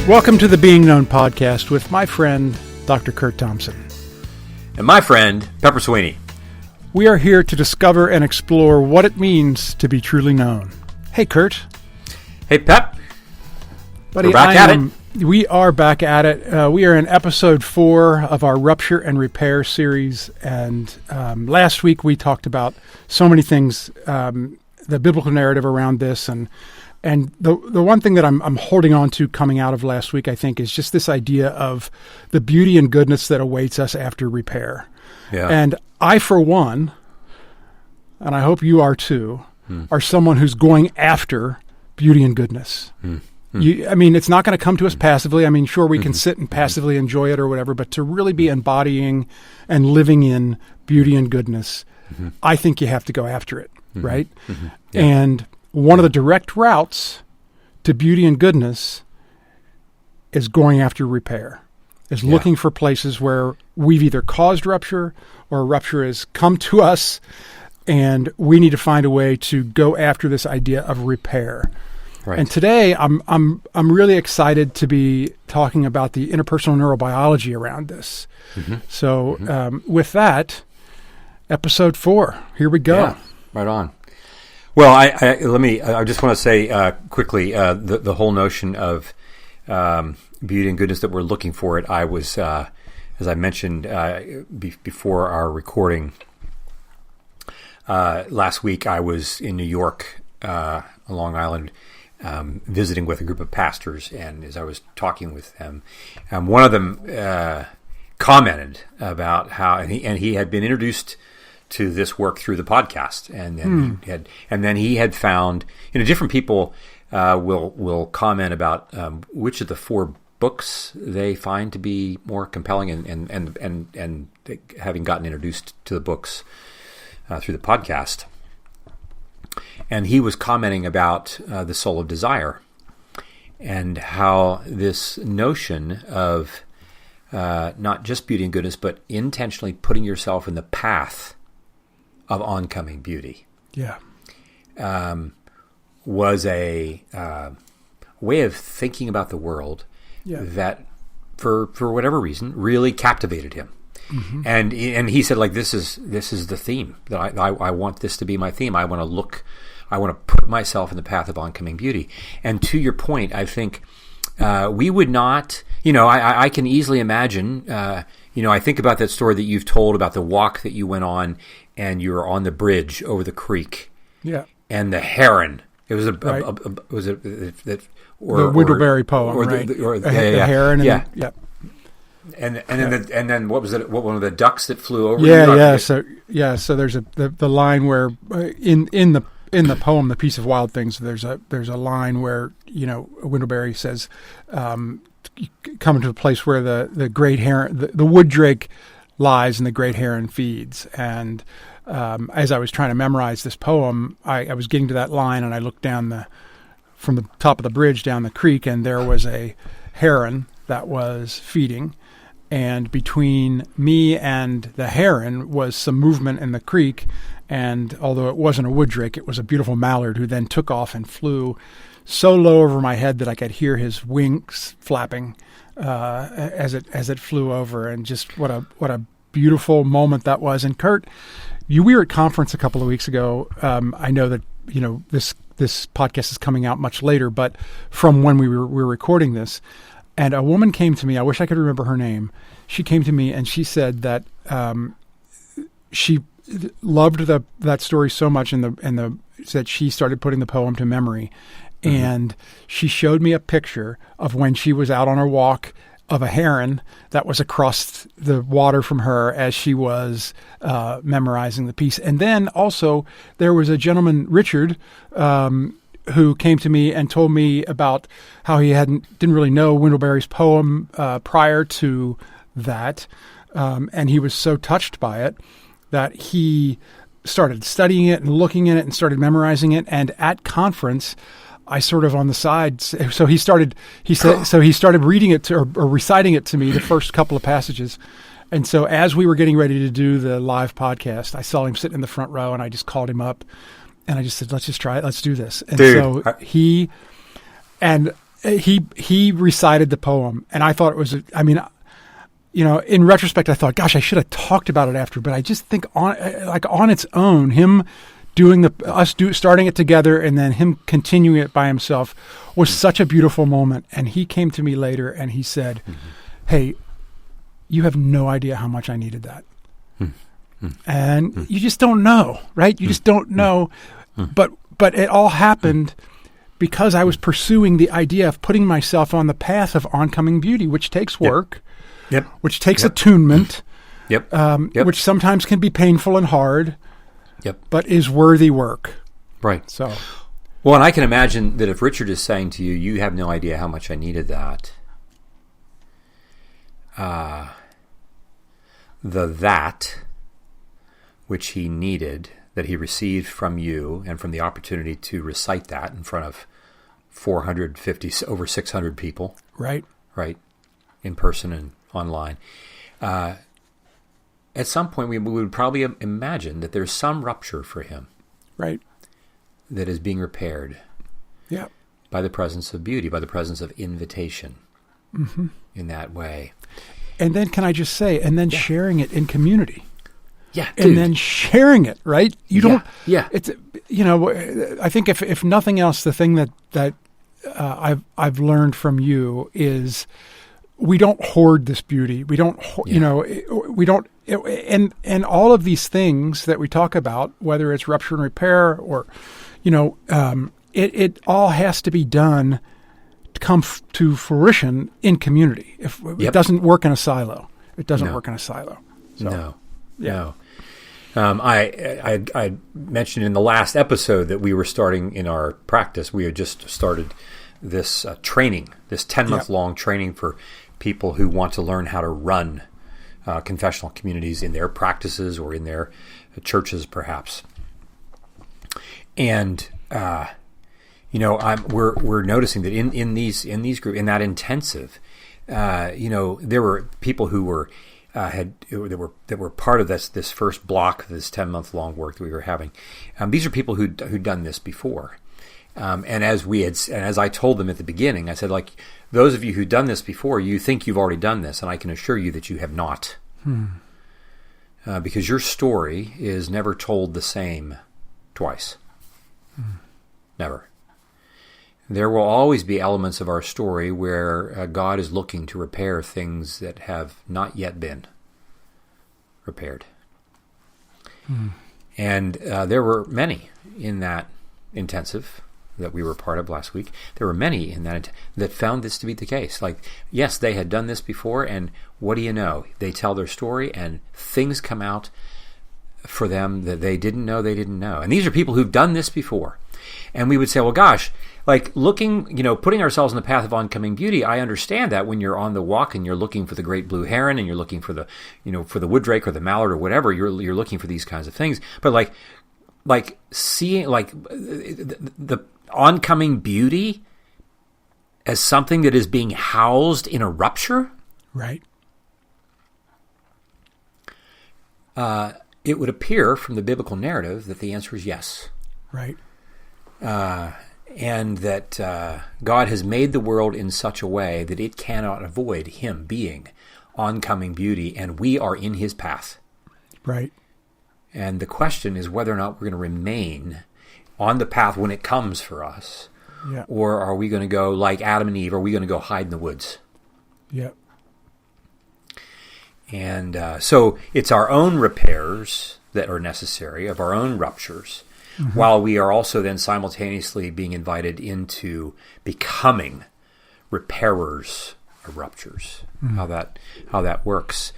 Welcome to the Being Known podcast with my friend, Dr. Curt Thompson. And my friend, Pepper Sweeney. We are here to discover and explore what it means to be truly known. Hey, Curt. Hey, Pep. Buddy, we're back at it. We are back at it. We are in episode 4 of our Rupture and Repair series. And last week we talked about so many things, the biblical narrative around this. And the one thing that I'm holding on to coming out of last week, I think, is just this idea of the beauty and goodness that awaits us after repair. Yeah. And I, for one, and I hope you are too, are someone who's going after beauty and goodness. It's not going to come to us passively. I mean, sure, we can sit and passively enjoy it or whatever, but to really be embodying and living in beauty and goodness, I think you have to go after it, right? Yeah. And one of the direct routes to beauty and goodness is going after repair, is looking for places where we've either caused rupture or rupture has come to us, and we need to find a way to go after this idea of repair. Right. And today I'm really excited to be talking about the interpersonal neurobiology around this. So with that, episode 4, here we go. Yeah, right on. Well, I just want to say quickly the whole notion of beauty and goodness that we're looking for it. I was, as I mentioned before our recording last week, I was in New York, on Long Island, visiting with a group of pastors, and as I was talking with them, one of them commented about how, and he had been introduced to this work through the podcast, and then he had found, different people will comment about which of the 4 books they find to be more compelling, and having gotten introduced to the books through the podcast, and he was commenting about The Soul of Desire, and how this notion of not just beauty and goodness, but intentionally putting yourself in the path of oncoming beauty, was a way of thinking about the world that, for whatever reason, really captivated him. And he said, like, this is the theme that I want this to be my theme. I want to put myself in the path of oncoming beauty. And to your point, I think we would not. I can easily imagine. I think about that story that you've told about the walk that you went on, and you were on the bridge over the creek. Yeah. And the heron. It was the Windleberry poem, right? The heron. And then what was it? What, one of the ducks that flew over? So there's the line where in the poem, The Piece of Wild Things, there's a line where Windleberry says, coming to the place where the great heron, the wood drake lies and the great heron feeds. And as I was trying to memorize this poem, I was getting to that line, and I looked down from the top of the bridge down the creek, and there was a heron that was feeding. And between me and the heron was some movement in the creek. And although it wasn't a wood drake, it was a beautiful mallard who then took off and flew so low over my head that I could hear his wings flapping as it flew over. And just what a beautiful moment that was. And Curt, we were at conference a couple of weeks ago. I know that this podcast is coming out much later, but from when we were recording this. And a woman came to me. I wish I could remember her name. She came to me and she said that she loved that story so much, that she started putting the poem to memory. And she showed me a picture of when she was out on her walk of a heron that was across the water from her as she was memorizing the piece. And then also there was a gentleman, Richard, who came to me and told me about how he didn't really know Windleberry's poem prior to that, and he was so touched by it that he started studying it and looking at it and started memorizing it. And at conference, I sort of on the side, so he started reading it or reciting it to me, the first couple of passages. And so as we were getting ready to do the live podcast, I saw him sitting in the front row, and I just called him up. And I just said, let's just try it. Let's do this. And so he, and he recited the poem, and I thought it was. I mean, in retrospect, I thought, gosh, I should have talked about it after. But I just think on its own, him doing starting it together and then him continuing it by himself was such a beautiful moment. And he came to me later and he said, "Hey, you have no idea how much I needed that." And you just don't know, right? You just don't know. But it all happened because I was pursuing the idea of putting myself on the path of oncoming beauty, which takes work, which takes attunement, which sometimes can be painful and hard, but is worthy work. Right. So, well, and I can imagine that if Richard is saying to you, "You have no idea how much I needed that," that which he needed, that he received from you and from the opportunity to recite that in front of 450, over 600 people. Right. In person and online. At some point, we would probably imagine that there's some rupture for him. Right. That is being repaired. Yeah. By the presence of beauty, by the presence of invitation in that way. And then can I just say, sharing it in community. Yeah, and then sharing it, right? You don't. Yeah. It's I think if nothing else, the thing that I've learned from you is we don't hoard this beauty. We don't. We don't. And all of these things that we talk about, whether it's rupture and repair or, it all has to be done to come to fruition in community. If it doesn't work in a silo, it doesn't work in a silo. So. No. Yeah. No. I mentioned in the last episode that we were starting in our practice. We had just started this training, this 10-month long training for people who want to learn how to run confessional communities in their practices or in their churches, perhaps. And we're noticing that in these groups, in that intensive, there were people who were. That were part of this first block, this 10-month long work that we were having. These are people who'd done this before, and as I told them at the beginning, I said, like, those of you who've done this before, you think you've already done this, and I can assure you that you have not, because your story is never told the same twice, never. There will always be elements of our story where God is looking to repair things that have not yet been repaired. And there were many in that intensive that we were part of last week. There were many in that found this to be the case. Like, yes, they had done this before, and what do you know? They tell their story, and things come out for them that they didn't know. And these are people who've done this before. And we would say, well, gosh, like looking, putting ourselves in the path of oncoming beauty, I understand that when you're on the walk and you're looking for the great blue heron and you're looking for the, for the wood drake or the mallard or whatever, you're looking for these kinds of things. But like seeing like the oncoming beauty as something that is being housed in a rupture, right? It would appear from the biblical narrative that the answer is yes. Right. And that God has made the world in such a way that it cannot avoid him being oncoming beauty, and we are in his path. Right. And the question is whether or not we're going to remain on the path when it comes for us, or are we going to go like Adam and Eve? Are we going to go hide in the woods? Yeah. And so it's our own repairs that are necessary, of our own ruptures, while we are also then simultaneously being invited into becoming repairers of ruptures, how that works.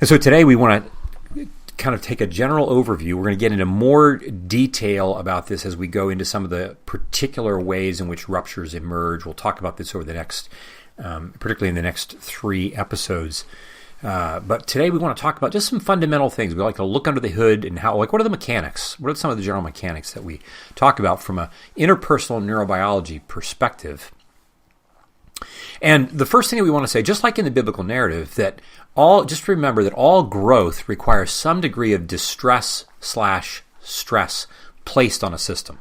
And so today we want to kind of take a general overview. We're going to get into more detail about this as we go into some of the particular ways in which ruptures emerge. We'll talk about this over the next, particularly in the next 3 episodes. But today we want to talk about just some fundamental things. We like to look under the hood and how, what are the mechanics? What are some of the general mechanics that we talk about from an interpersonal neurobiology perspective? And the first thing that we want to say, just like in the biblical narrative, just remember that all growth requires some degree of distress/stress placed on a system.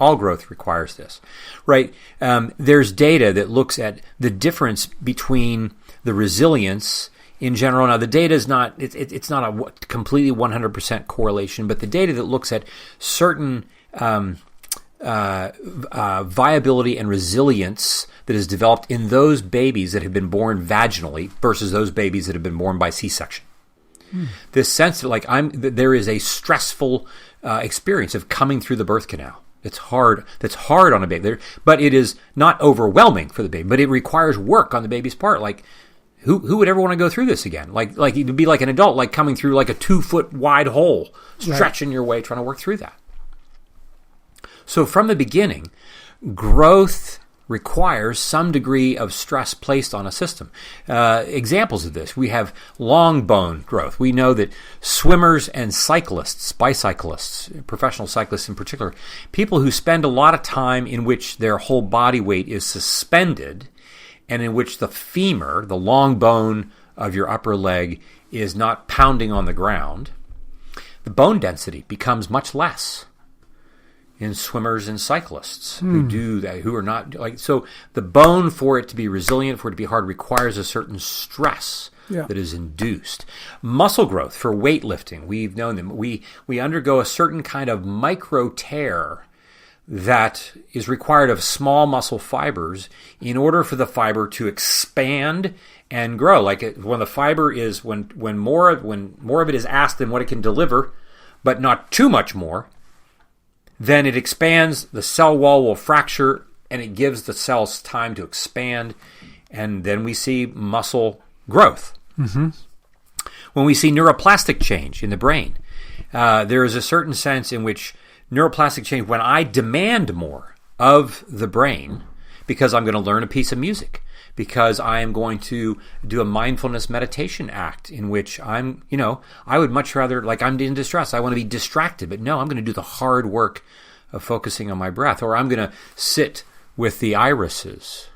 All growth requires this, right? There's data that looks at the difference between the resilience in general. Now, the data is not, it's not a completely 100% correlation, but the data that looks at certain viability and resilience that is developed in those babies that have been born vaginally versus those babies that have been born by C-section. This sense that there is a stressful experience of coming through the birth canal. It's hard. That's hard on a baby, but it is not overwhelming for the baby. But it requires work on the baby's part. Like, who would ever want to go through this again? Like it'd be like an adult, like coming through like a 2-foot wide hole, stretching your way, trying to work through that. So from the beginning, growth requires some degree of stress placed on a system. Examples of this, we have long bone growth. We know that swimmers and cyclists, bicyclists, professional cyclists in particular, people who spend a lot of time in which their whole body weight is suspended and in which the femur, the long bone of your upper leg, is not pounding on the ground, the bone density becomes much less in swimmers and cyclists who do that, who are not so the bone, for it to be resilient, for it to be hard, requires a certain stress that is induced. Muscle growth for weightlifting, we've known them. We undergo a certain kind of micro tear that is required of small muscle fibers in order for the fiber to expand and grow. When the fiber is when more of it is asked than what it can deliver, but not too much more, then it expands, the cell wall will fracture, and it gives the cells time to expand, and then we see muscle growth. Mm-hmm. When we see neuroplastic change in the brain, there is a certain sense in which neuroplastic change, when I demand more of the brain, because I'm going to learn a piece of music, because I am going to do a mindfulness meditation act in which I would much rather, I'm in distress, I want to be distracted, but no, I'm going to do the hard work of focusing on my breath, or I'm going to sit with the irises,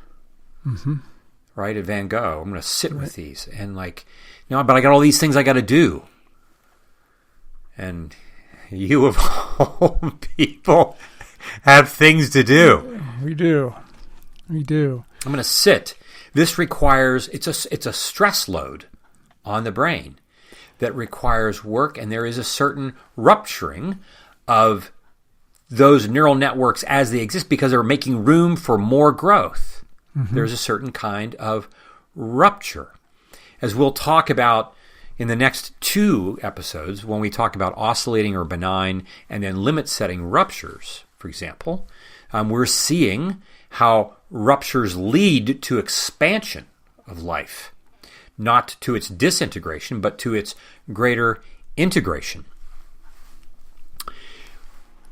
right, at Van Gogh. I'm going to sit with these, and but I got all these things I got to do. And you of all people have things to do. We do. I'm going to sit. This requires, it's a stress load on the brain that requires work, and there is a certain rupturing of those neural networks as they exist because they're making room for more growth. There's a certain kind of rupture. As we'll talk about in the next 2 episodes, when we talk about oscillating or benign and then limit-setting ruptures, for example, we're seeing how ruptures lead to expansion of life, not to its disintegration, but to its greater integration.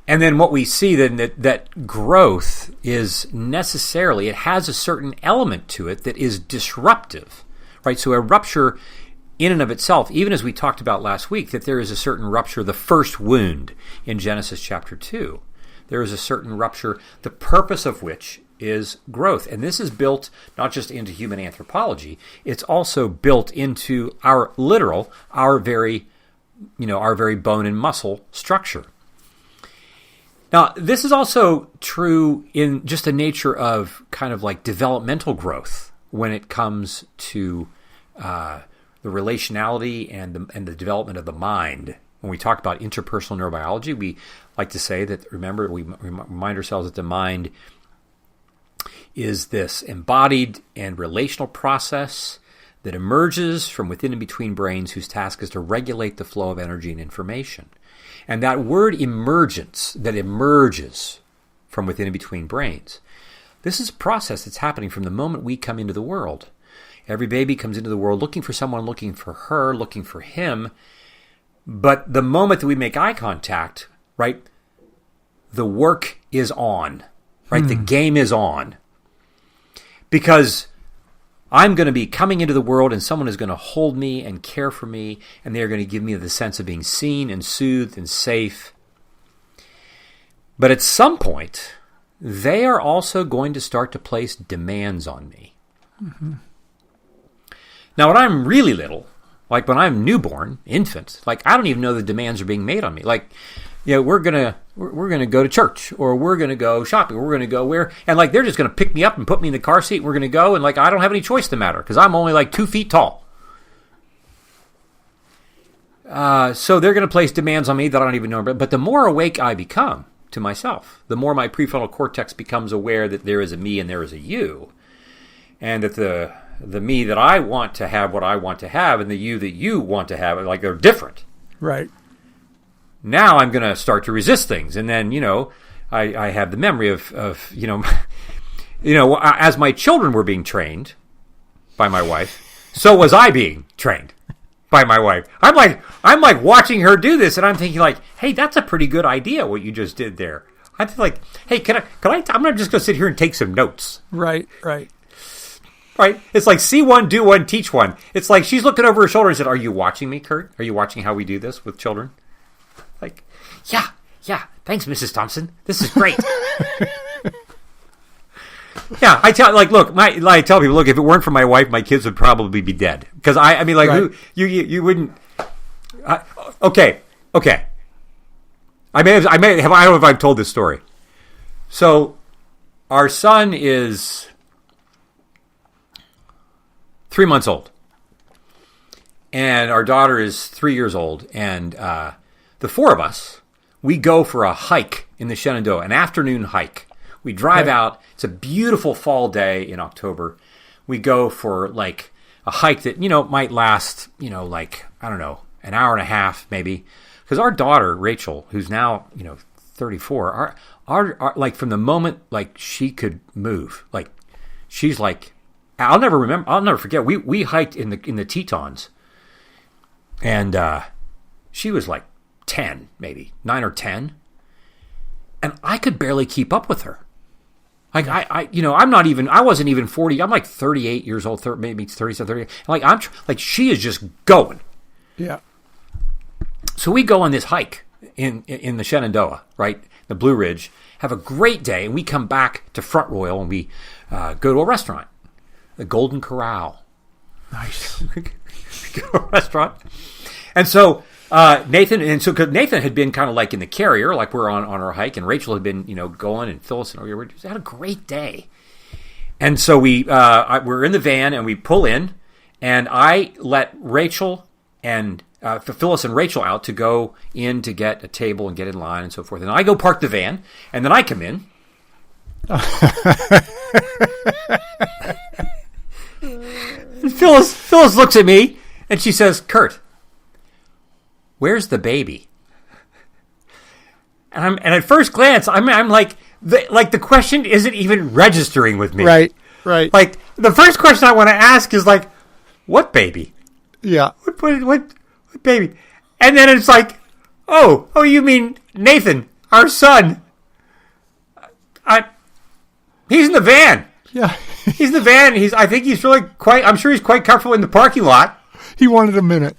And then what we see then that growth is necessarily, it has a certain element to it that is disruptive, right? So a rupture in and of itself, even as we talked about last week, that there is a certain rupture, the first wound in Genesis chapter 2. There is a certain rupture, the purpose of which is growth. And this is built not just into human anthropology, it's also built into our very bone and muscle structure. Now, this is also true in just the nature of kind of developmental growth when it comes to the relationality and the development of the mind. When we talk about interpersonal neurobiology, we like to say that, remember, we remind ourselves that the mind is this embodied and relational process that emerges from within and between brains, whose task is to regulate the flow of energy and information. And that word emergence, that emerges from within and between brains, this is a process that's happening from the moment we come into the world. Every baby comes into the world looking for someone, looking for her, looking for him. But the moment that we make eye contact, right, the work is on, right? The game is on. Because I'm going to be coming into the world and someone is going to hold me and care for me, and they're going to give me the sense of being seen and soothed and safe. But at some point, they are also going to start to place demands on me. Now, when I'm really little, when I'm newborn, infant, I don't even know the demands are being made on me. we're gonna go to church, or we're gonna go shopping, or we're gonna go where, and like they're just gonna pick me up and put me in the car seat. And we're gonna go, and like I don't have any choice in the matter because I'm only like 2 feet tall. So they're gonna place demands on me that I don't even know about. But the more awake I become to myself, the more my prefrontal cortex becomes aware that there is a me and there is a you, and that the me that I want to have what I want to have, and the you that you want to have, like they're different. Right. Now I'm going to start to resist things. And then, I have the memory of as my children were being trained by my wife, so was I being trained by my wife. I'm like watching her do this, and I'm thinking like, hey, that's a pretty good idea what you just did there. I feel like, hey, can I, I'm just going to sit here and take some notes. Right. Right? It's like see one, do one, teach one. It's like she's looking over her shoulder and said, are you watching me, Curt? Are you watching how we do this with children? Like, yeah. Thanks, Mrs. Thompson. This is great. Yeah, I tell people, look, if it weren't for my wife, my kids would probably be dead. Because I mean, like, right. you wouldn't. Okay. I don't know if I've told this story. So, our son is 3 months old, and our daughter is 3 years old, and the four of us, we go for a hike in the Shenandoah, an afternoon hike. We drive out. It's a beautiful fall day in October. We go for like a hike that, might last, like, I don't know, an hour and a half maybe. Because our daughter, Rachel, who's now, 34, our like from the moment like she could move, like she's like, I'll never forget. We hiked in the Tetons, and she was like 10, maybe 9 or 10, and I could barely keep up with her. Like I wasn't even 40. I'm like 38 years old, maybe 37, 38. Like she is just going. Yeah. So we go on this hike in the Shenandoah, right, the Blue Ridge, have a great day, and we come back to Front Royal, and we go to a restaurant, the Golden Corral. Nice. We go to a restaurant, and so Nathan had been kind of like in the carrier, like we're on our hike, and Rachel had been going, and Phyllis and we just had a great day. And so we're in the van, and we pull in, and I let Rachel and Phyllis and Rachel out to go in to get a table and get in line and so forth. And I go park the van, and then I come in. And Phyllis looks at me, and she says, "Curt, where's the baby?" And at first glance, I'm like the question isn't even registering with me. Right. Like the first question I want to ask is like, what baby? Yeah. What baby? And then it's like, oh, you mean Nathan, our son? He's in the van. Yeah. He's in the van. I'm sure he's quite comfortable in the parking lot. He wanted a minute.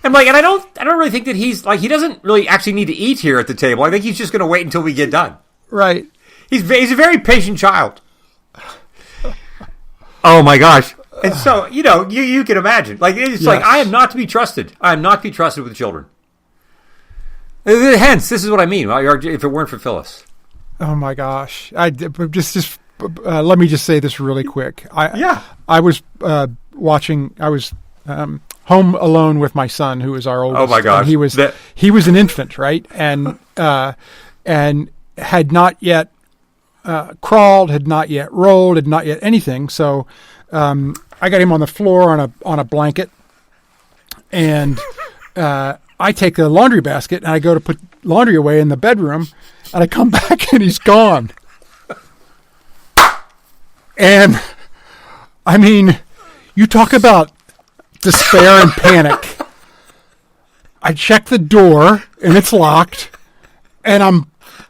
I'm like, and I don't really think that he's like, he doesn't really actually need to eat here at the table. I think he's just going to wait until we get done. Right. He's a very patient child. Oh my gosh. And so, you can imagine. Like, it's like, I am not to be trusted. I am not to be trusted with children. Hence, this is what I mean. If it weren't for Phyllis. Oh my gosh. Let me just say this really quick. I was watching, I was home alone with my son, who is our oldest. Oh my gosh. He was an infant, right? And had not yet crawled, had not yet rolled, had not yet anything. So I got him on the floor on a blanket, and I take the laundry basket and I go to put laundry away in the bedroom, and I come back and he's gone. And I mean, you talk about despair and panic. I check the door and it's locked, and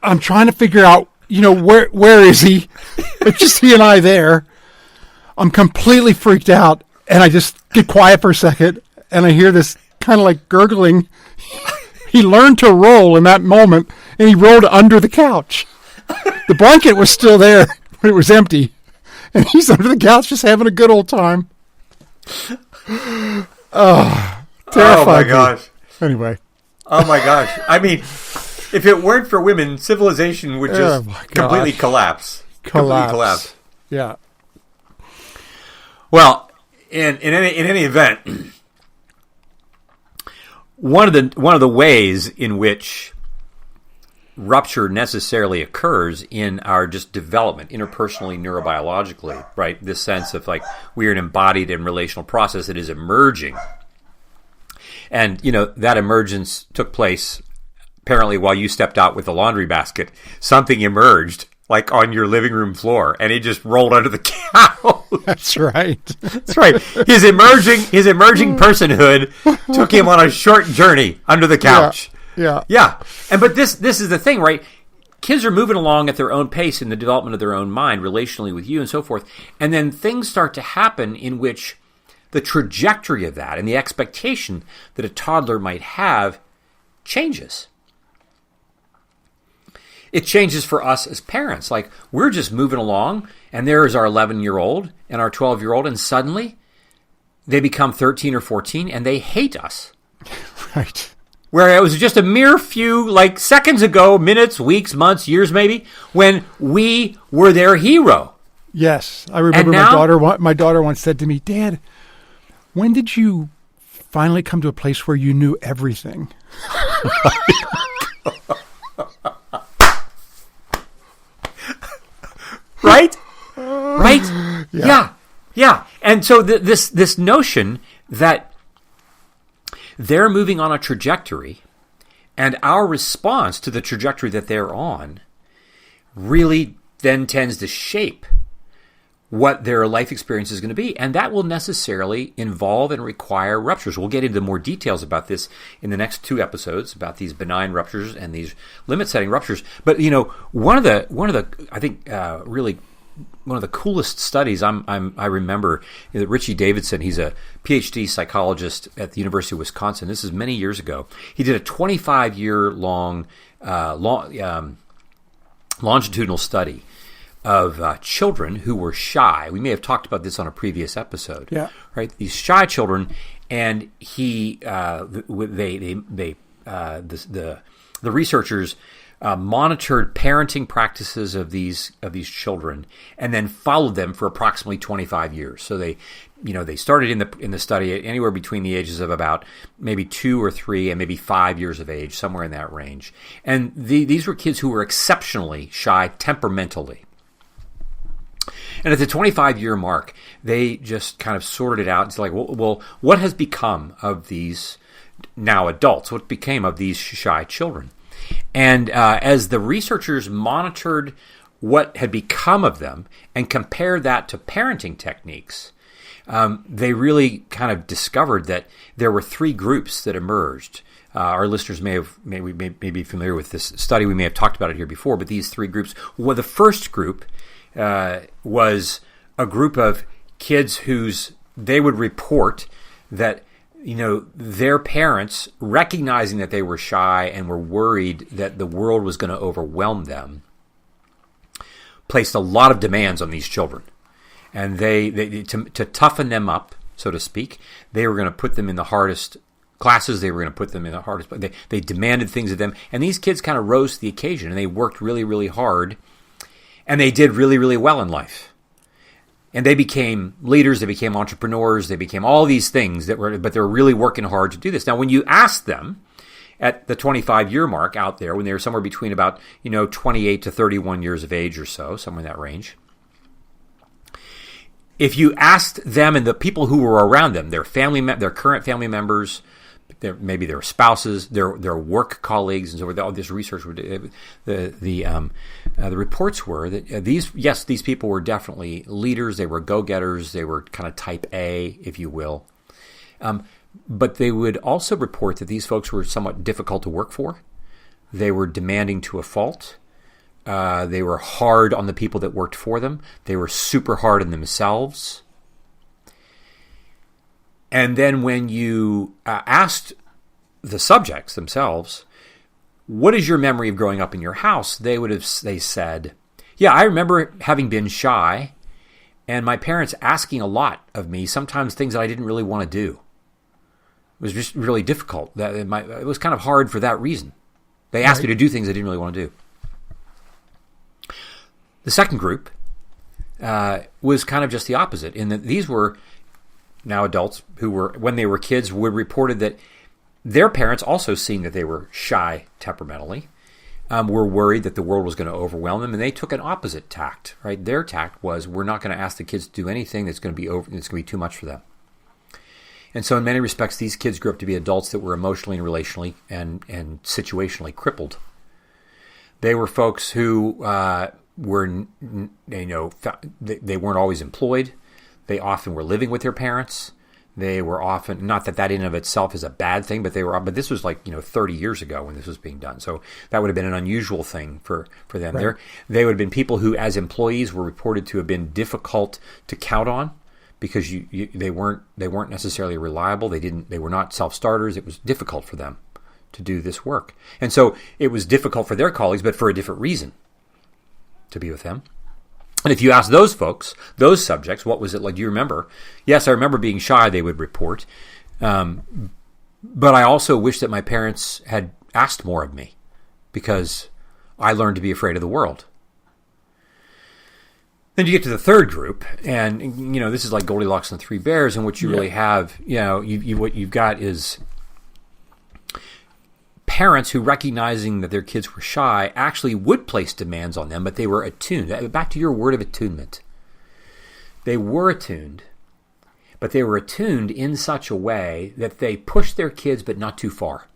I'm trying to figure out, where is he? It's just he and I there. I'm completely freaked out, and I just get quiet for a second, and I hear this kind of like gurgling. He learned to roll in that moment, and he rolled under the couch. The blanket was still there, but it was empty, and he's under the couch just having a good old time. Oh, terrified. Oh my gosh. Anyway. Oh my gosh! I mean, if it weren't for women, civilization would just completely collapse. Completely collapse. Yeah. Well, in any event, one of the ways in which rupture necessarily occurs in our just development, interpersonally, neurobiologically, right? This sense of like we are an embodied and relational process that is emerging. And, that emergence took place apparently while you stepped out with the laundry basket. Something emerged like on your living room floor and it just rolled under the couch. That's right. That's right. His emerging personhood took him on a short journey under the couch. Yeah. But this is the thing, right? Kids are moving along at their own pace in the development of their own mind, relationally with you and so forth. And then things start to happen in which the trajectory of that and the expectation that a toddler might have changes. It changes for us as parents. Like, we're just moving along, and there is our 11-year-old and our 12-year-old, and suddenly they become 13 or 14, and they hate us. Right. Where it was just a mere few, like, seconds ago, minutes, weeks, months, years maybe, when we were their hero. Yes. I remember my daughter once said to me, Dad, when did you finally come to a place where you knew everything? Right? Right? Yeah. And so this notion that they're moving on a trajectory and our response to the trajectory that they're on really then tends to shape what their life experience is going to be. And that will necessarily involve and require ruptures. We'll get into more details about this in the next 2 episodes, about these benign ruptures and these limit-setting ruptures. But, one of the I think, really one of the coolest studies I remember, that Richie Davidson, he's a PhD psychologist at the University of Wisconsin. This is many years ago. He did a 25-year-long longitudinal study of children who were shy. We may have talked about this on a previous episode. Yeah. Right. These shy children, and the researchers monitored parenting practices of these children, and then followed them for approximately 25 years. So they started in the study anywhere between the ages of about maybe 2 or 3 and maybe 5 years of age, somewhere in that range. And these were kids who were exceptionally shy temperamentally. And at the 25-year mark, they just kind of sorted it out. It's like, well, what has become of these now adults? What became of these shy children? And as the researchers monitored what had become of them and compared that to parenting techniques, they really kind of discovered that there were 3 groups that emerged. Our listeners may be familiar with this study. We may have talked about it here before, but these 3 groups. Well, the first group was a group of kids they would report that their parents, recognizing that they were shy and were worried that the world was going to overwhelm them, placed a lot of demands on these children. And they to toughen them up, so to speak, they were going to put them in the hardest classes. They were going to put them in the hardest. They demanded things of them. And these kids kind of rose to the occasion, and they worked really, really hard. And they did really, really well in life. And they became leaders, they became entrepreneurs, they became all these things but they were really working hard to do this. Now, when you ask them at the 25-year mark out there, when they were somewhere between about, 28 to 31 years of age or so, somewhere in that range, if you asked them and the people who were around them, their current family members, maybe their spouses, their work colleagues, and so forth. All this research, the reports were that these people were definitely leaders. They were go-getters. They were kind of type A, if you will. But they would also report that these folks were somewhat difficult to work for. They were demanding to a fault. They were hard on the people that worked for them. They were super hard on themselves. And then when you asked the subjects themselves, what is your memory of growing up in your house? They said, yeah, I remember having been shy and my parents asking a lot of me, sometimes things that I didn't really want to do. was just really difficult. That it was kind of hard for that reason. They asked me to do things I didn't really want to do. The second group was kind of just the opposite, in that these were now adults who were, when they were kids, were reported that their parents, also seeing that they were shy temperamentally, were worried that the world was going to overwhelm them, and they took an opposite tact. Right, their tact was, we're not going to ask the kids to do anything that's going to be too much for them. And so in many respects, these kids grew up to be adults that were emotionally and relationally and situationally crippled. They were folks who were, they weren't always employed. They often were living with their parents. They were often, not that in and of itself is a bad thing, but but this was 30 years ago when this was being done. So that would have been an unusual thing for them. Right. They would have been people who, as employees, were reported to have been difficult to count on, because they weren't necessarily reliable. They were not self-starters. It was difficult for them to do this work. And so it was difficult for their colleagues, but for a different reason, to be with them. And if you ask those folks, those subjects, what was it like? Do you remember? Yes, I remember being shy, they would report. But I also wish that my parents had asked more of me, because I learned to be afraid of the world. Then you get to the third group, and this is like Goldilocks and the Three Bears, and what you really have, what you've got is parents who, recognizing that their kids were shy, actually would place demands on them, but they were attuned. Back to your word of attunement. They were attuned, but they were attuned in such a way that they pushed their kids, but not too far.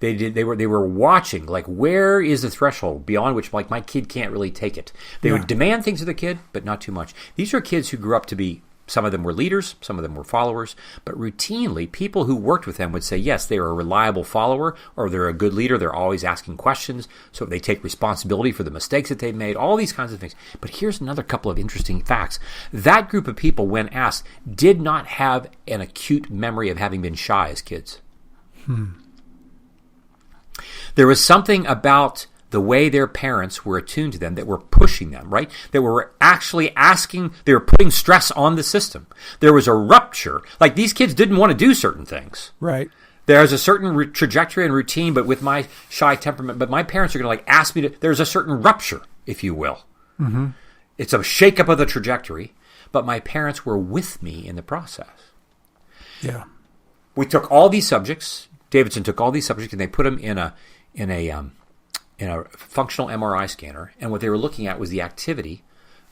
They were watching, like, where is the threshold beyond which, like, my kid can't really take it. They would demand things of the kid, but not too much. These are kids who grew up to be, some of them were leaders, some of them were followers, but routinely people who worked with them would say, yes, they are a reliable follower, or they're a good leader, they're always asking questions, so they take responsibility for the mistakes that they've made, all these kinds of things. But here's another couple of interesting facts. That group of people, when asked, did not have an acute memory of having been shy as kids. There was something about the way their parents were attuned to them that were pushing them, right? That were actually asking, they were putting stress on the system. There was a rupture. Like, these kids didn't want to do certain things. Right. There's a certain trajectory and routine, but with my shy temperament, but my parents are going to ask me to, there's a certain rupture, if you will. Mm-hmm. It's a shakeup of the trajectory, but my parents were with me in the process. Yeah. We took all these subjects, Davidson took all these subjects, and they put them in a functional MRI scanner, and what they were looking at was the activity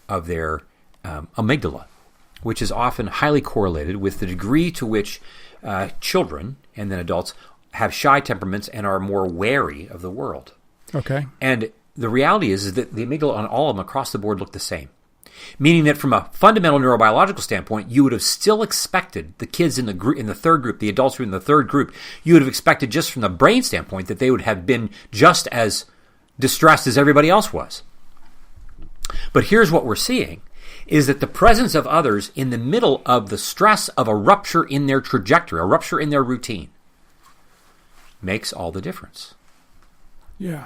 of their amygdala, which is often highly correlated with the degree to which children and then adults have shy temperaments and are more wary of the world. Okay. And the reality is that the amygdala on all of them across the board look the same. Meaning that from a fundamental neurobiological standpoint, you would have still expected the kids in the third group, the adults who were in the third group, you would have expected just from the brain standpoint that they would have been just as distressed as everybody else was. But here's what we're seeing, is that the presence of others in the middle of the stress of a rupture in their trajectory, a rupture in their routine, makes all the difference. Yeah.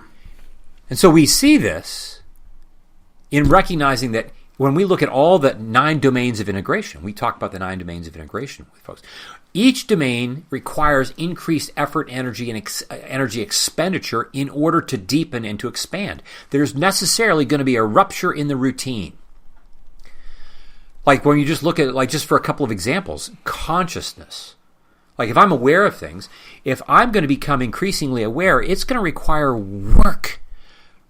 And so we see this in recognizing that when we look at all the 9 domains of integration, we talk about the 9 domains of integration with folks. Each domain requires increased effort, energy, and energy expenditure in order to deepen and to expand. There's necessarily going to be a rupture in the routine. Like when you just look at, like, just for a couple of examples, consciousness. Like if I'm aware of things, if I'm going to become increasingly aware, it's going to require work.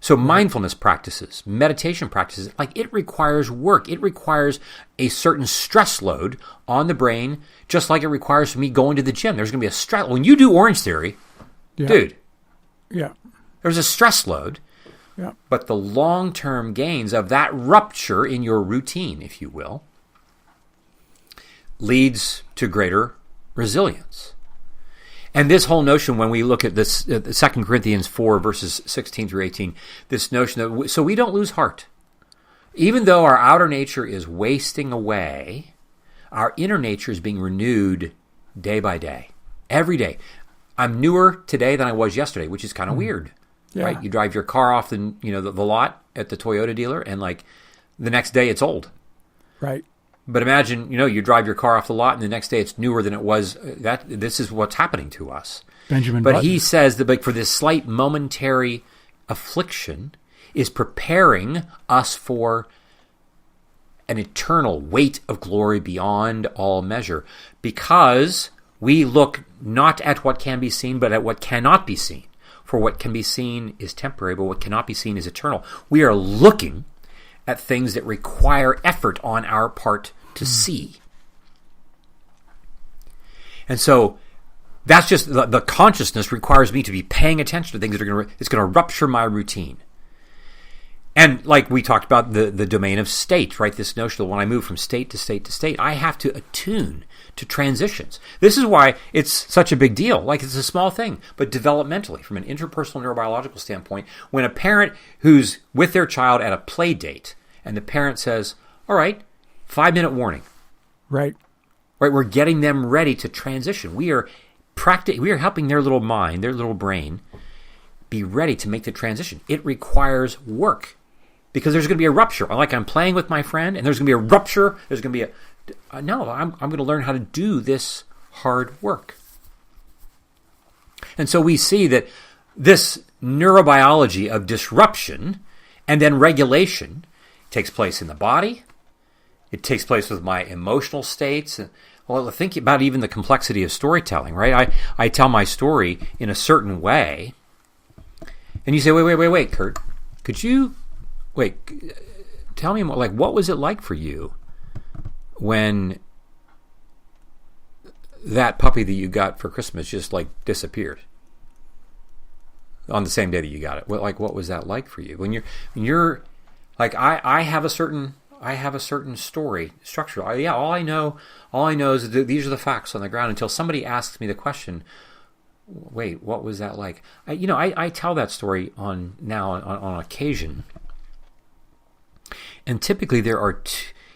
So mindfulness practices, meditation practices, like it requires work. It requires a certain stress load on the brain, just like it requires for me going to the gym. There's going to be a stress. When you do Orange Theory, dude, there's a stress load. Yeah. But the long-term gains of that rupture in your routine, if you will, leads to greater resilience. And this whole notion, when we look at this, 2 Corinthians 4, verses 16 through 18, this notion that, so we don't lose heart. Even though our outer nature is wasting away, our inner nature is being renewed day by day, every day. I'm newer today than I was yesterday, which is kind of weird, right? You drive your car off the lot at the Toyota dealer, and like the next day it's old. Right. But imagine, you drive your car off the lot and the next day it's newer than it was. This is what's happening to us. Benjamin But Button. he says that for this slight momentary affliction is preparing us for an eternal weight of glory beyond all measure, because we look not at what can be seen, but at what cannot be seen. For what can be seen is temporary, but what cannot be seen is eternal. We are looking at things that require effort on our part to see. And so that's just the consciousness requires me to be paying attention to things that are it's going to rupture my routine. And like we talked about the domain of state, right? This notion that when I move from state to state to state, I have to attune to transitions. This is why it's such a big deal. Like, it's a small thing, but developmentally, from an interpersonal neurobiological standpoint, when a parent who's with their child at a play date and the parent says, all right, 5-minute warning. Right. Right. We're getting them ready to transition. We are helping their little mind, their little brain, be ready to make the transition. It requires work, because there's going to be a rupture. Like, I'm playing with my friend and there's going to be a rupture. There's going to be I'm going to learn how to do this hard work. And so we see that this neurobiology of disruption and then regulation takes place in the body. It takes place with my emotional states. Well, think about even the complexity of storytelling, right? I tell my story in a certain way. And you say, wait, Curt. Tell me more. Like, what was it like for you when that puppy that you got for Christmas just like disappeared on the same day that you got it? What was that like for you? When you're like, I have a certain story structure. All I know is that these are the facts on the ground until somebody asks me the question, wait, what was that like? I tell that story on occasion. And typically there are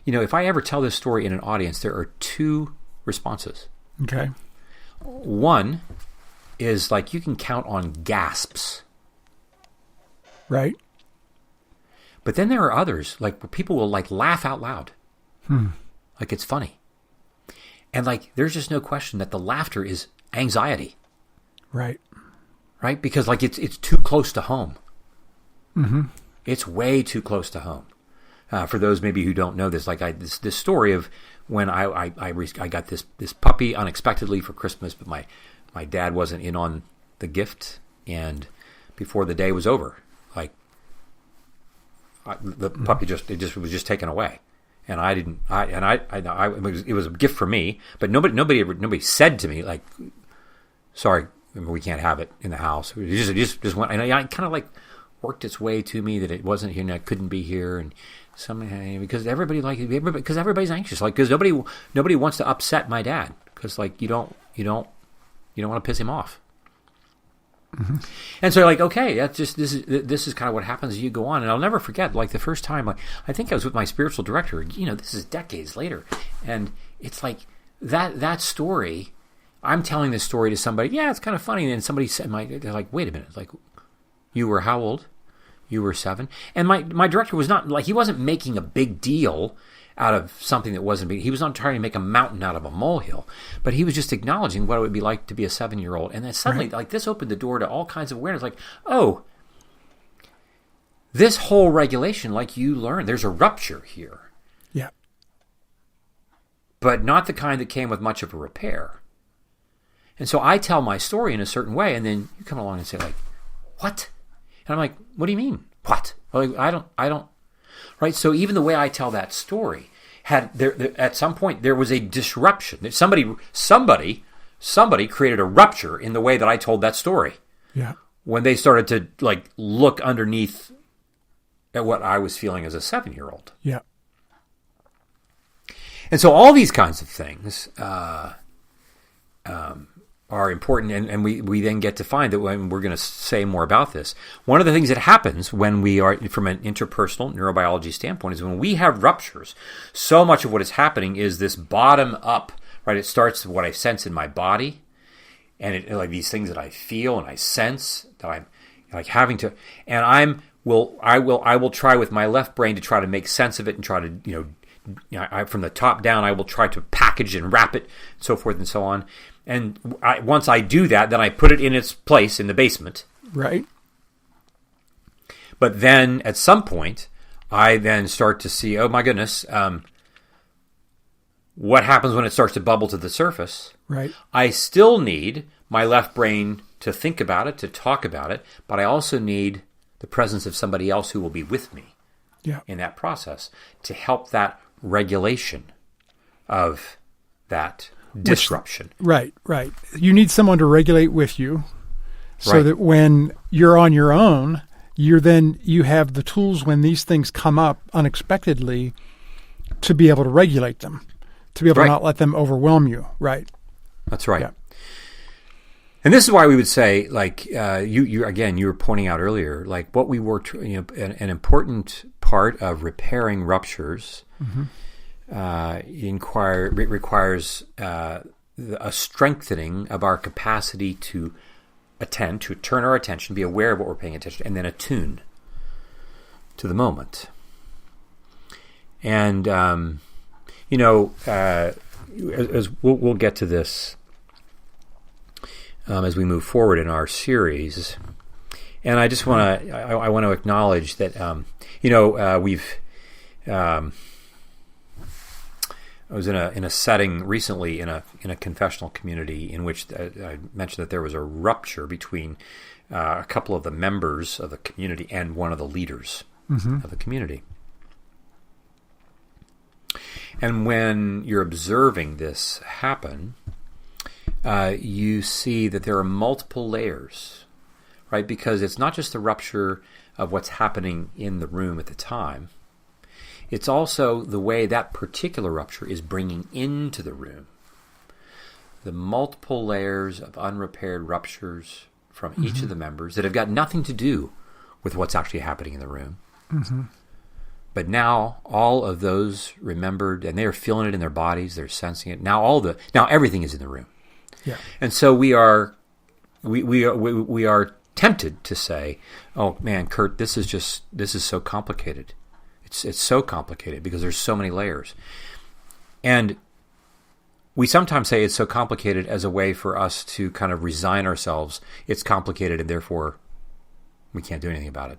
if I ever tell this story in an audience, there are two responses. Okay. One is like, you can count on gasps. Right. But then there are others, like, where people will like laugh out loud. Like, it's funny. And like, there's just no question that the laughter is anxiety. Right. Right? Because like, it's too close to home. Mm-hmm. It's way too close to home. For those maybe who don't know this, like this story of when I got this puppy unexpectedly for Christmas, but my dad wasn't in on the gift, and before the day was over, like, the puppy was just taken away, and it was a gift for me, but nobody said to me like, sorry, we can't have it in the house. It just went, and I kind of like worked its way to me that it wasn't here and I couldn't be here, and because everybody's anxious, like, because nobody wants to upset my dad, because like you don't want to piss him off. Mm-hmm. And so like, okay, that's just this is kind of what happens as you go on. And I'll never forget, like, the first time, like, I think I was with my spiritual director. This is decades later, and it's like that story. I'm telling this story to somebody. Yeah, it's kind of funny. And somebody said, they're like, wait a minute, like, you were how old? You were 7. And my director was not, like, he wasn't making a big deal out of something that wasn't big. He was not trying to make a mountain out of a molehill, but he was just acknowledging what it would be like to be a 7-year-old. And then suddenly, like, this opened the door to all kinds of awareness. Like, oh, this whole regulation, like, you learn, there's a rupture here. Yeah. But not the kind that came with much of a repair. And so I tell my story in a certain way, and then you come along and say, like, what? And I'm like, what do you mean? What? Like, I don't. Right? So even the way I tell that story had at some point there was a disruption. Somebody created a rupture in the way that I told that story. Yeah. When they started to like look underneath at what I was feeling as a 7-year-old. Yeah. And so all these kinds of things are important, and we then get to find that when we're going to say more about this. One of the things that happens when we are, from an interpersonal neurobiology standpoint, is when we have ruptures, so much of what is happening is this bottom up, right? It starts with what I sense in my body, and it, like, these things that I feel and I sense that I'm like having to, and I will try with my left brain to try to make sense of it and try to from the top down, I will try to package and wrap it, so forth and so on. And once I do that, then I put it in its place in the basement. Right. But then at some point, I then start to see, oh my goodness, what happens when it starts to bubble to the surface? Right. I still need my left brain to think about it, to talk about it, but I also need the presence of somebody else who will be with me in that process to help that regulation of that disruption. Right. You need someone to regulate with you so that when you're on your own, you have the tools when these things come up unexpectedly to be able to regulate them, to be able to not let them overwhelm you. Right. That's right. Yeah. And this is why we would say, like you were pointing out earlier, like what we were, an important part of repairing ruptures requires a strengthening of our capacity to attend, to turn our attention, be aware of what we're paying attention to, and then attune to the moment. And as we'll get to this. As we move forward in our series, and I just want to I want to acknowledge that we've I was in a setting recently in a confessional community in which I mentioned that there was a rupture between a couple of the members of the community and one of the leaders of the community. And when you're observing this happen, you see that there are multiple layers, right? Because it's not just the rupture of what's happening in the room at the time. It's also the way that particular rupture is bringing into the room the multiple layers of unrepaired ruptures from each of the members that have got nothing to do with what's actually happening in the room. But now all of those remembered, and they're feeling it in their bodies, they're sensing it. Now everything is in the room. Yeah. And so we are tempted to say, "Oh man, Curt, this is so complicated. It's so complicated because there's so many layers." And we sometimes say it's so complicated as a way for us to kind of resign ourselves. It's complicated, and therefore we can't do anything about it.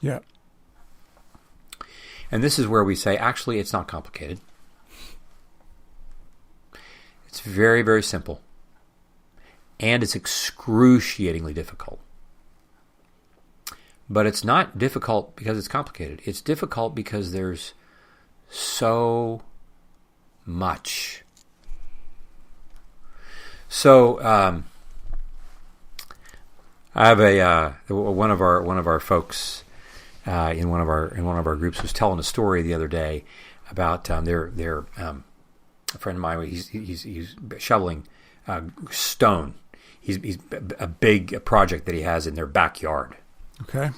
Yeah. And this is where we say, actually, it's not complicated. It's very, very simple. And it's excruciatingly difficult. But it's not difficult because it's complicated. It's difficult because there's so much. So I have one of our folks in one of our groups was telling a story the other day about a friend of mine. He's shoveling stone. He's a big project that he has in their backyard. Okay.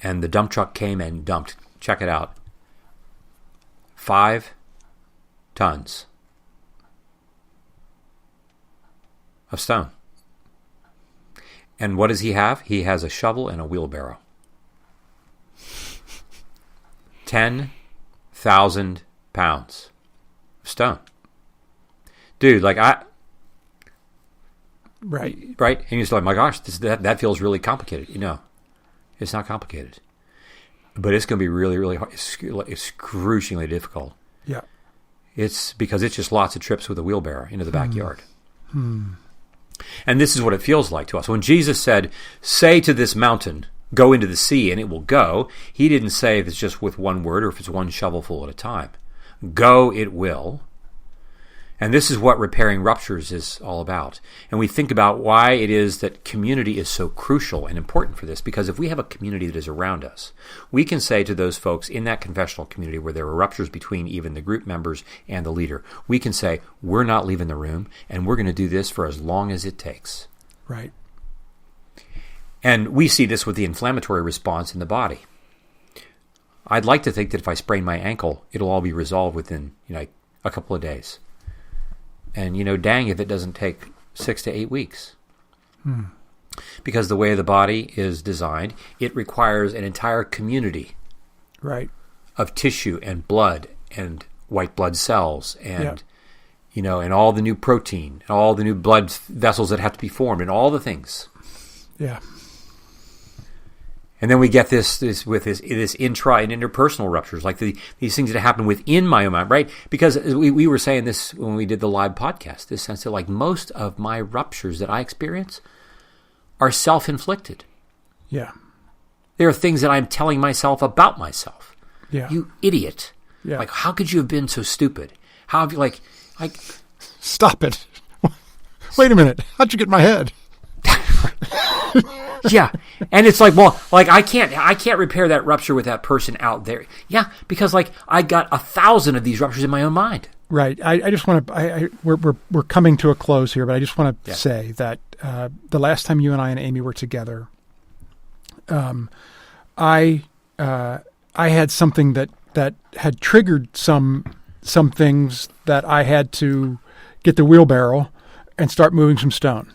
And the dump truck came and dumped, check it out, 5 tons of stone. And what does he have? He has a shovel and a wheelbarrow. 10,000 pounds of stone. Dude, like right? And you're just like, my gosh, that feels really complicated. It's not complicated, but it's going to be really, really hard. It's excruciatingly difficult. Yeah, it's because it's just lots of trips with a wheelbarrow into the backyard. And this is what it feels like to us. When Jesus said, "Say to this mountain, go into the sea, and it will go," he didn't say if it's just with one word or if it's one shovelful at a time. Go, it will. And this is what repairing ruptures is all about. And we think about why it is that community is so crucial and important for this, because if we have a community that is around us, we can say to those folks in that confessional community where there are ruptures between even the group members and the leader, we can say, we're not leaving the room, and we're going to do this for as long as it takes. Right. And we see this with the inflammatory response in the body. I'd like to think that if I sprain my ankle, it'll all be resolved within a couple of days. And, dang if it doesn't take 6 to 8 weeks. Because the way the body is designed, it requires an entire community right. of tissue and blood and white blood cells and and all the new protein, and all the new blood vessels that have to be formed, and all the things. Yeah. And then we get this intra and interpersonal ruptures, like these things that happen within my own mind, right? Because we were saying this when we did the live podcast, this sense that like most of my ruptures that I experience are self-inflicted. Yeah. There are things that I'm telling myself about myself. Yeah. You idiot. Yeah. Like, how could you have been so stupid? How have you, like... Stop it. Wait a minute. How'd you get in my head? Yeah. And it's like, well, like I can't repair that rupture with that person out there. Yeah, because like I got 1,000 of these ruptures in my own mind. Right. I just want to. We're coming to a close here, but I just want to say that the last time you and I and Amy were together, I had something that had triggered some things that I had to get the wheelbarrow and start moving some stone.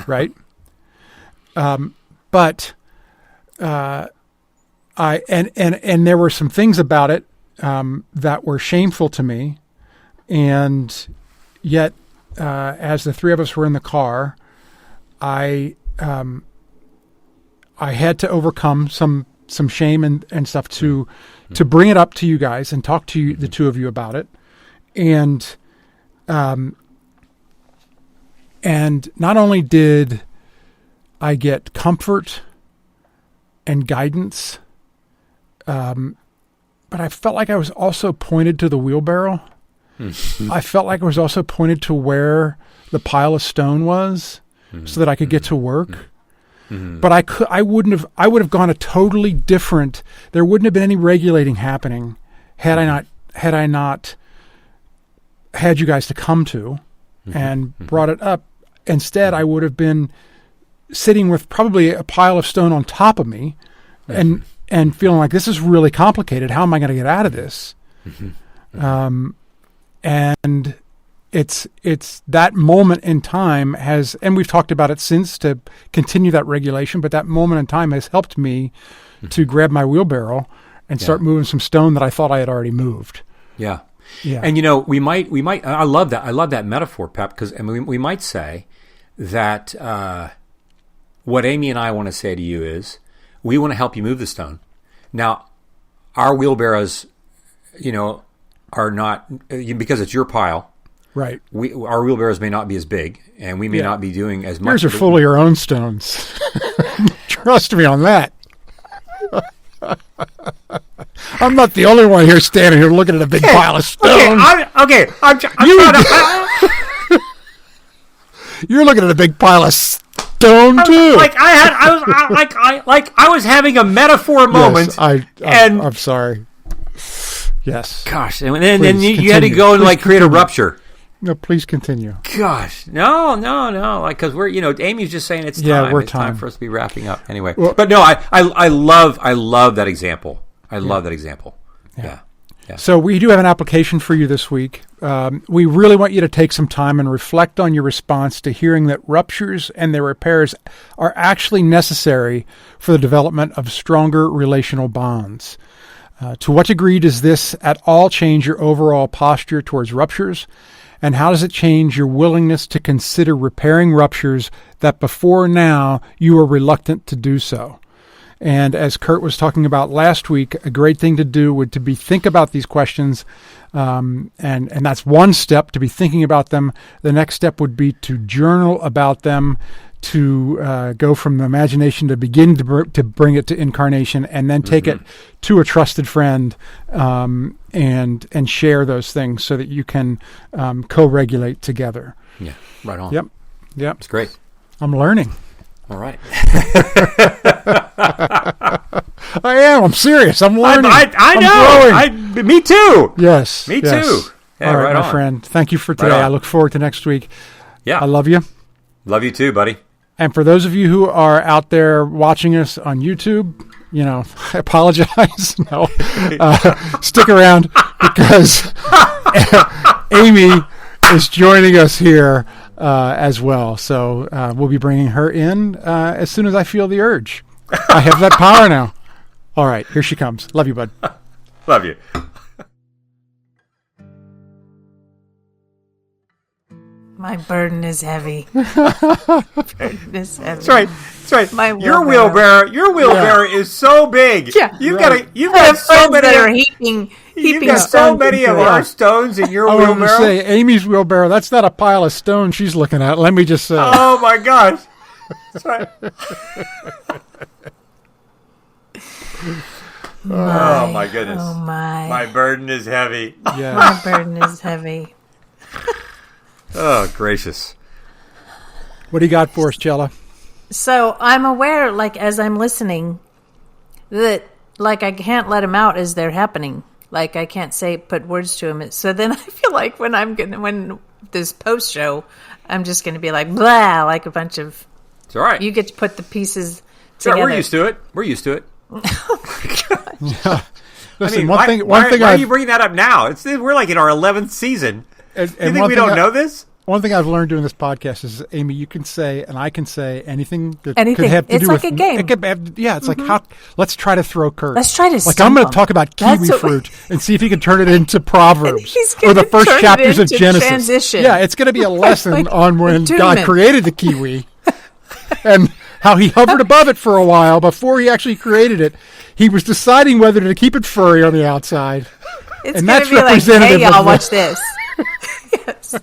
Right. But there were some things about it that were shameful to me, and yet as the three of us were in the car, I had to overcome some shame and stuff to bring it up to you guys and talk to you, the two of you, about it, and not only did I get comfort and guidance, but I felt like I was also pointed to the wheelbarrow. I felt like I was also pointed to where the pile of stone was, so that I could get to work. But I would have gone a totally different. There wouldn't have been any regulating happening had I not had you guys to come to and brought it up. Instead, I would have been sitting with probably a pile of stone on top of me and feeling like, this is really complicated. How am I going to get out of this? And it's that moment in time and we've talked about it since, to continue that regulation, but that moment in time has helped me to grab my wheelbarrow and start moving some stone that I thought I had already moved. Yeah. Yeah. And we might, I love that metaphor, Pep, because we might say that, what Amy and I want to say to you is, we want to help you move the stone. Now, our wheelbarrows, are not, because it's your pile. Right. Our wheelbarrows may not be as big, and we may not be doing as much. Yours are full of your own stones. Trust me on that. I'm not the only one here standing here looking at a big pile of stones. You're looking at a big pile of stone too. I was having a metaphor moment. Yes, I'm sorry. Yes. Gosh, and then you had to go and create a rupture. No, please continue. Gosh, no, because we're, Amy's just saying it's time. Yeah, it's time for us to be wrapping up anyway. Well, but no, I love that example. I love that example. Yeah. So we do have an application for you this week. We really want you to take some time and reflect on your response to hearing that ruptures and their repairs are actually necessary for the development of stronger relational bonds. To what degree does this at all change your overall posture towards ruptures? And how does it change your willingness to consider repairing ruptures that before now you were reluctant to do so? And as Curt was talking about last week, a great thing to do would to be think about these questions, and that's one step, to be thinking about them. The next step would be to journal about them, to go from the imagination to begin to bring it to incarnation, and then take it to a trusted friend and share those things so that you can co-regulate together. Yeah, right on. Yep. It's great. I'm learning. All right. I am. I'm serious. I'm learning. I know. Me too. Yes. Me too. Yeah, all right, my on. friend. Thank you for today. I look forward to next week. Yeah. I love you. Love you too, buddy. And for those of you who are out there watching us on YouTube, I apologize. No, stick around because Amy is joining us here as well. So we'll be bringing her in as soon as I feel the urge. I have that power now. All right, here she comes. Love you, bud. Love you. My burden is heavy. Burden is heavy. That's right. That's right. My Your wheelbarrow is so big. Yeah. You've got so many that are heaping You've got so many of our stones in your I wheelbarrow. was going to say, Amy's wheelbarrow, that's not a pile of stones she's looking at. Let me just say. Oh, my gosh. That's right. Oh, my goodness. Oh, my. My burden is heavy. Yeah. My burden is heavy. Oh, gracious. What do you got for us, Chella? So I'm aware, like, as I'm listening, that, like, I can't let them out as they're happening. Like, I can't put words to them. So then I feel like when this post show, I'm just going to be like, blah, like a bunch of... It's all right. You get to put the pieces together. We're used to it. We're used to it. Yeah. Listen, why are you bringing that up now? We're like in our 11th season. And you think we don't know this? One thing I've learned doing this podcast is, Amy, you can say, and I can say anything that could have to do with... It's like a game. It's like, let's try to throw Curt. Let's try to I'm going to talk about kiwi fruit and see if he can turn it into Proverbs or the first chapters of Genesis. Transition. Yeah, it's going to be a lesson on when God created the kiwi and how he hovered above it for a while before he actually created it. He was deciding whether to keep it furry on the outside. It's going to be like, hey, y'all, watch this. Yes.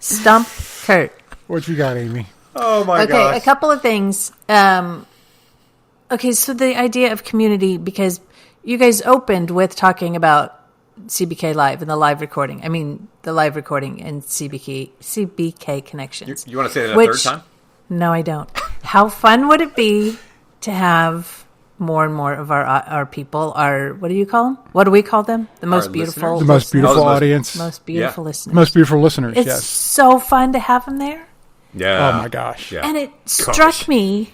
Stump Curt. What you got, Amy? Oh, my gosh. Okay, a couple of things. Okay, so the idea of community, because you guys opened with talking about CBK Live and the live recording. I mean, the live recording and CBK connections. You want to say that a third time? No, I don't. How fun would it be to have more and more of our people, what do you call them? What do we call them? The most beautiful... The most beautiful audience. Most beautiful listeners. Most beautiful listeners, it's yes. It's so fun to have them there. Yeah. Oh, my gosh. Yeah. And it struck me,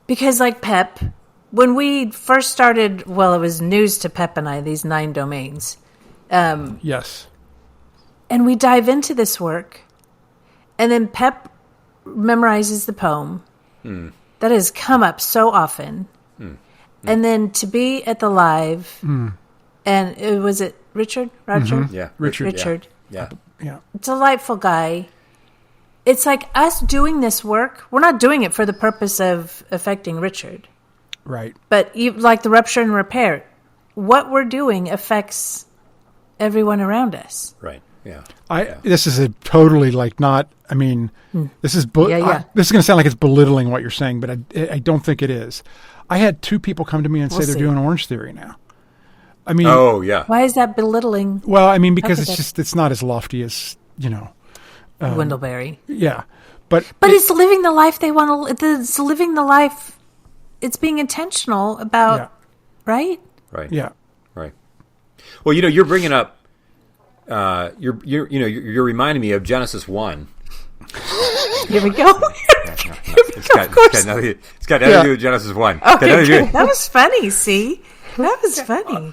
because like Pep, when we first started, it was news to Pep and I, these 9 domains. Yes. And we dive into this work, and then Pep memorizes the poem that has come up so often. And then to be at the live, and was it Richard? Roger? Mm-hmm. Yeah. Richard. Yeah. Delightful guy. It's like us doing this work, we're not doing it for the purpose of affecting Richard. Right. But like the rupture and repair, what we're doing affects everyone around us. Right. Yeah. This is a totally this is this is going to sound like it's belittling what you're saying, but I don't think it is. I had 2 people come to me and say they're doing Orange Theory now. I mean, oh yeah. Why is that belittling? Well, I mean, because it's not as lofty as Windleberry. Yeah, but it's living the life they want to. It's living the life. It's being intentional about, right? Right. Yeah. Right. Well, you're bringing up. You're reminding me of Genesis 1. Here we go. It's got nothing to do with Genesis 1. Okay, that was funny, see? That was funny.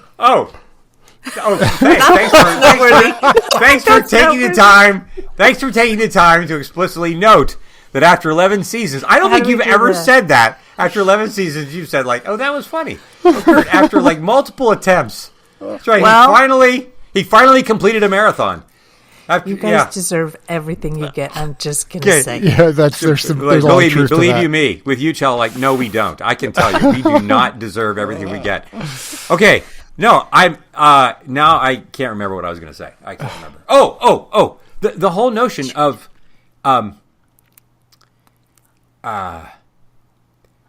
Thanks for taking the time. Thanks for taking the time to explicitly note that after 11 seasons, I don't think you've ever said that. After 11 seasons, you've said like, "Oh, that was funny." After like multiple attempts, that's right. Well, he finally completed a marathon. You guys deserve everything you get. I'm just gonna say. Yeah, there's believe me. With you, Chell, like, no, we don't. I can tell you, we do not deserve everything we get. Okay, no, now I can't remember what I was gonna say. I can't remember. Oh, the whole notion of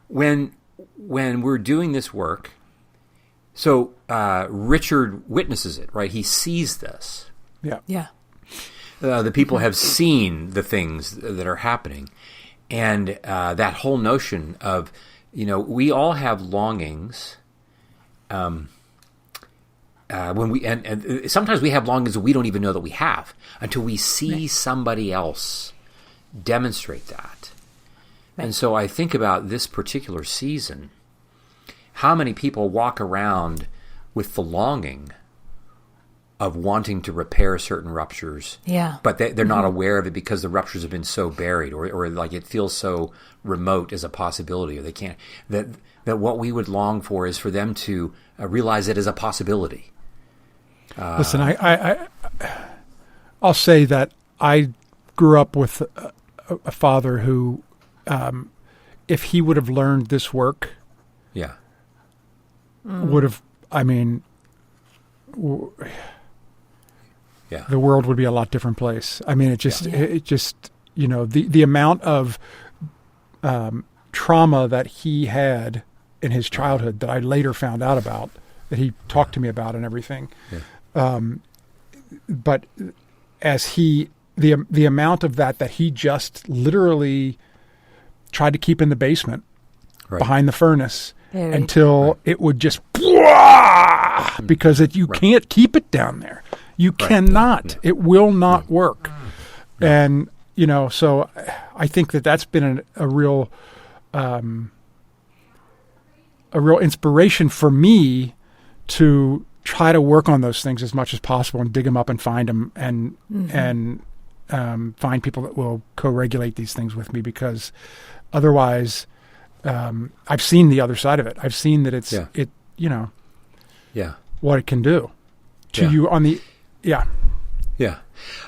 when we're doing this work. So Richard witnesses it, right? He sees this. Yeah. The people have seen the things that are happening, and that whole notion of, we all have longings. When we and sometimes we have longings that we don't even know that we have until we see somebody else demonstrate that. Right. And so I think about this particular season. How many people walk around with the longing of wanting to repair certain ruptures. Yeah. But they're not aware of it because the ruptures have been so buried, or like it feels so remote as a possibility, or they can't. That what we would long for is for them to realize it as a possibility. Listen, I'll say that I grew up with a father who, if he would have learned this work, would have. I mean, the world would be a lot different place. I mean, it just the amount of trauma that he had in his childhood that I later found out about, that he talked to me about and everything. Yeah. But as the amount of that he just literally tried to keep in the basement behind the furnace until it would just because you can't keep it down there. You cannot. No. It will not work. No. And so I think that's been a real inspiration for me to try to work on those things as much as possible and dig them up and find them and find people that will co-regulate these things with me, because otherwise I've seen the other side of it. I've seen that it's what it can do to you on the Yeah.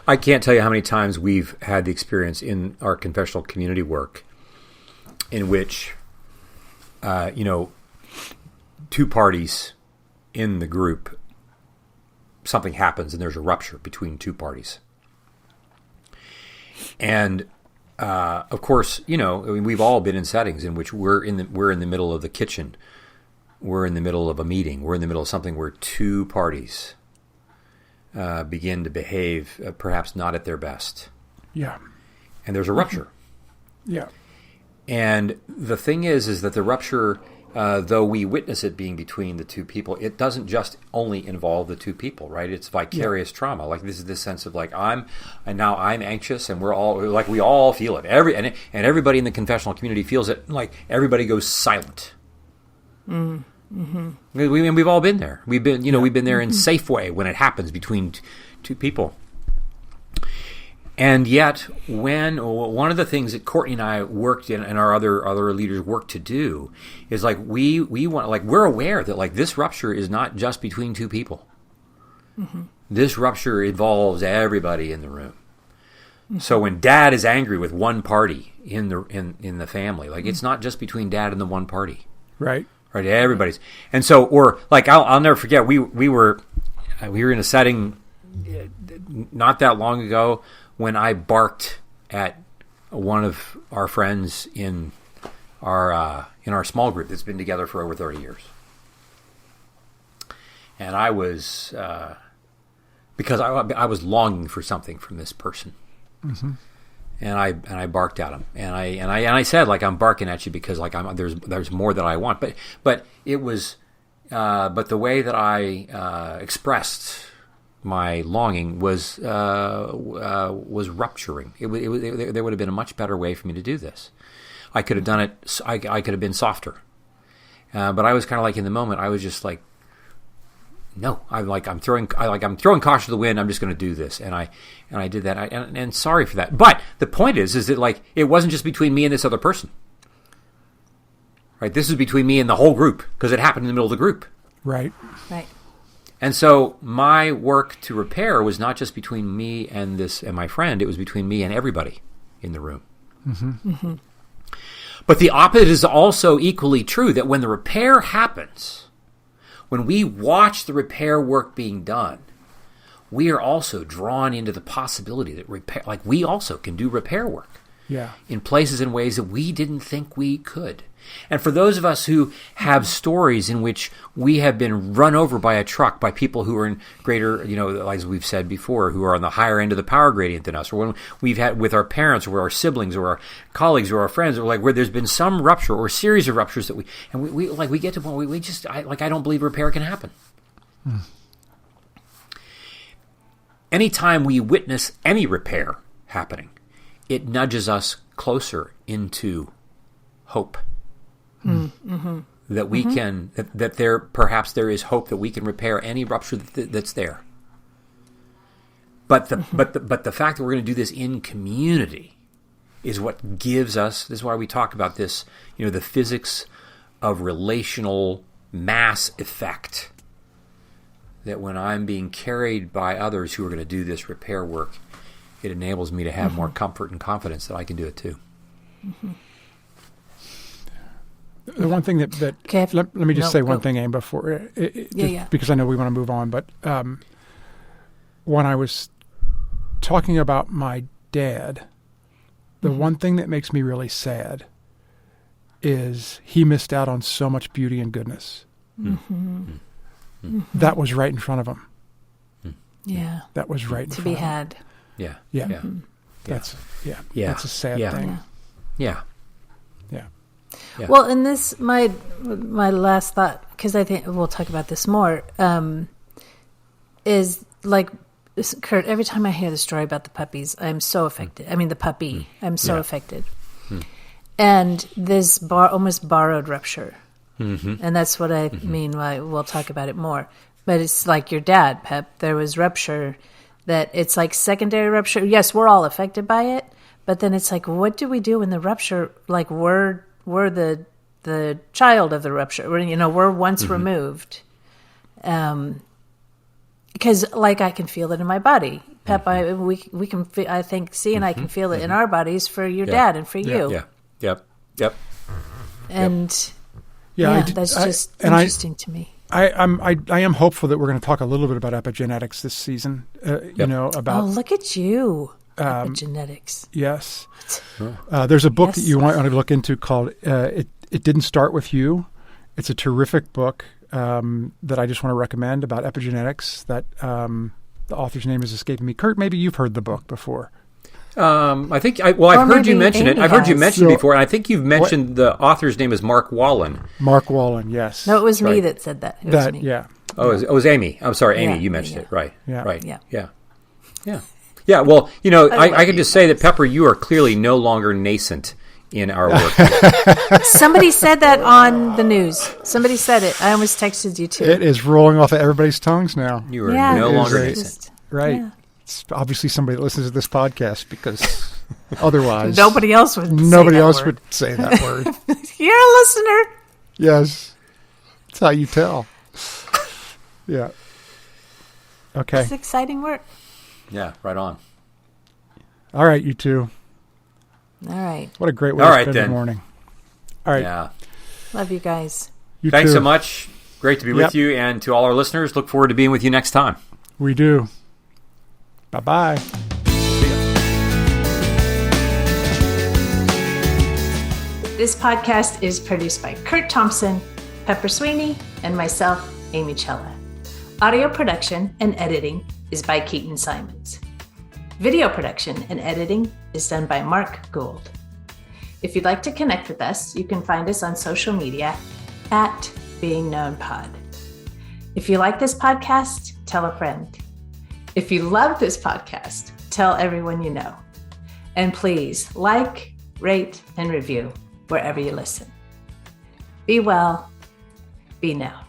I can't tell you how many times we've had the experience in our confessional community work in which, two parties in the group, something happens and there's a rupture between two parties. And, of course, we've all been in settings in which we're in the middle of the kitchen. We're in the middle of a meeting. We're in the middle of something where two parties begin to behave perhaps not at their best. Yeah. And there's a rupture. Yeah. And the thing is that the rupture, though we witness it being between the two people, it doesn't just only involve the two people, right? It's vicarious trauma. Like, this is this sense of like, I'm anxious, and we all feel it. And everybody in the confessional community feels it. Like, everybody goes silent. Mm-hmm. We've all been there. We've been there in Safeway when it happens between two people. And yet, when one of the things that Courtney and I worked in, and our other leaders worked to do, is like we want, like, we're aware that like this rupture is not just between two people. Mm-hmm. This rupture involves everybody in the room. Mm-hmm. So when Dad is angry with one party in the family, like, it's not just between Dad and the one party, right? Right, everybody's. And so, or like, I'll never forget, we were in a setting not that long ago when I barked at one of our friends in our small group that's been together for over 30 years. And I was because I was longing for something from this person. Mm-hmm. And I barked at him, and I said, like, I'm barking at you because, like, there's more that I want, but it was but the way that I expressed my longing was rupturing. There would have been a much better way for me to do this. I could have done it. I could have been softer, but I was kind of like, in the moment, I was just like, no, I'm throwing caution to the wind. I'm just going to do this, and I did that. And sorry for that. But the point is that, like, it wasn't just between me and this other person, right? This is between me and the whole group, because it happened in the middle of the group, right? Right. And so my work to repair was not just between me and my friend. It was between me and everybody in the room. Mm-hmm. Mm-hmm. But the opposite is also equally true. That when the repair happens, when we watch the repair work being done, we are also drawn into the possibility that we also can do repair work in places and ways that we didn't think we could. And for those of us who have stories in which we have been run over by a truck by people who are in greater, as we've said before, who are on the higher end of the power gradient than us, or when we've had with our parents or our siblings or our colleagues or our friends, or like where there's been some rupture or series of ruptures that we get to a point where I don't believe repair can happen. Hmm. Anytime we witness any repair happening, it nudges us closer into hope. Mm-hmm. That we can, that there is hope that we can repair any rupture that's there. But the fact that we're going to do this in community is what gives us. This is why we talk about this. The physics of relational mass effect. That when I'm being carried by others who are going to do this repair work, it enables me to have more comfort and confidence that I can do it too. Mm-hmm. The one thing that okay. let me just say one thing, Aim, before because I know we want to move on. But when I was talking about my dad, the one thing that makes me really sad is he missed out on so much beauty and goodness. Mm-hmm. Mm-hmm. That was right in front of him. Yeah. That was right in front of him. To be had. Yeah. Yeah. Mm-hmm. That's a sad thing. Yeah. Well, and this, my last thought, because I think we'll talk about this more, is like, Curt, every time I hear the story about the puppies, I'm so affected. I mean, the puppy, I'm so affected. And this almost borrowed rupture. And that's what I mean by we'll talk about it more. But it's like your dad, Pep. There was rupture that it's like secondary rupture. Yes, we're all affected by it. But then it's like, what do we do when the rupture, like we're the child of the rupture. We're once removed. Because like I can feel it in my body. Pep, we can I think C and I can feel it in our bodies for your dad and for you. Yep. And that's just interesting to me. I am hopeful that we're going to talk a little bit about epigenetics this season. About. Oh, look at you. Epigenetics. Yes. There's a book that you want to look into called It Didn't Start With You. It's a terrific book that I just want to recommend about epigenetics. That the author's name is escaping me. Curt, maybe you've heard the book before. I think I've heard you mention it. I've heard you mention it before, and I think you've mentioned the author's name is Mark Wallen. Mark Wallen, yes. No, it was me that said that. It was me. Yeah. Oh, it was Amy. I'm sorry, Amy. You mentioned it. Right. Yeah. Right. Yeah. Well, I can just say that Pepper, you are clearly no longer nascent in our work. Somebody said that on the news. Somebody said it. I almost texted you too. It is rolling off of everybody's tongues now. You are no longer nascent. Right. Yeah. It's obviously somebody that listens to this podcast because otherwise nobody else would say that word. You're a listener. Yes. That's how you tell. Yeah. Okay. It's exciting work. Yeah, right on. All right, you two. All right. What a great way to spend the morning. All right. Yeah. Love you guys. Thanks so much. Great to be with you. And to all our listeners, look forward to being with you next time. We do. Bye-bye. This podcast is produced by Curt Thompson, Pepper Sweeney, and myself, Amy Chella. Audio production and editing is by Keaton Simons. Video production and editing is done by Mark Gould. If you'd like to connect with us, you can find us on social media at BeingKnownPod. If you like this podcast, tell a friend. If you love this podcast, tell everyone you know. And please like, rate, and review wherever you listen. Be well, be known.